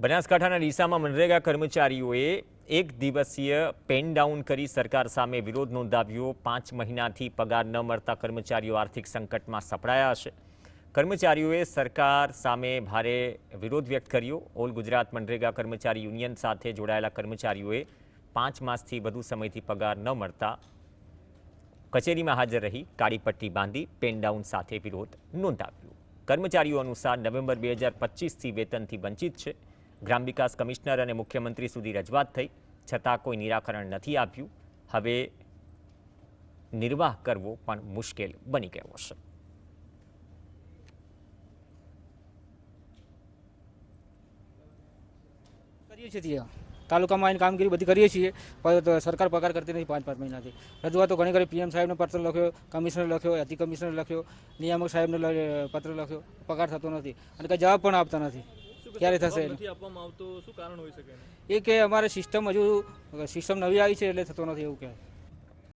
બનાસકાંઠાના ડીસામાં મનરેગા કર્મચારીઓએ એક દિવસીય પેન ડાઉન કરી સરકાર સામે વિરોધ નોંધાવ્યો। 5 મહિનાથી પગાર ન મળતા કર્મચારીઓ આર્થિક સંકટમાં સપડાયા છે। કર્મચારીઓએ સરકાર સામે ભારે વિરોધ વ્યક્ત કર્યો। ઓલ ગુજરાત મનરેગા કર્મચારી યુનિયન સાથે જોડાયેલા કર્મચારીઓએ 5 માસથી વધુ સમયથી પગાર ન મળતા કચેરીમાં હાજર રહી કાળી પટ્ટી બાંધી પેન ડાઉન સાથે વિરોધ નોંધાવ્યો। કર્મચારીઓ અનુસાર નવેમ્બર 2025થી વેતનથી વંચિત છે। ગ્રામ વિકાસ કમિશનર અને મુખ્યમંત્રી સુધી રજૂઆત થઈ છતાં કોઈ નિરાકરણ નથી આવ્યું। હવે નિર્વાહ કરવો પણ મુશ્કેલ બની ગયો છે। કરીએ છીએ તાલુકામાં આવીને કામગીરી બધી કરીએ છીએ, પણ સરકાર પગાર કરતી નથી 5-5 મહિનાથી। રજૂઆતો ઘણી કરી, પીએમ સાહેબને પત્ર લખ્યો, કમિશનર લખ્યો, અધિક કમિશનર લખ્યો, નિયામક સાહેબને પત્ર લખ્યો, પગાર થતો નથી અને કંઈ જવાબ પણ આપતા નથી। ક્યારે થશે એ કે અમારે સિસ્ટમ નવી આવી છે એટલે થતો નથી એવું કહે।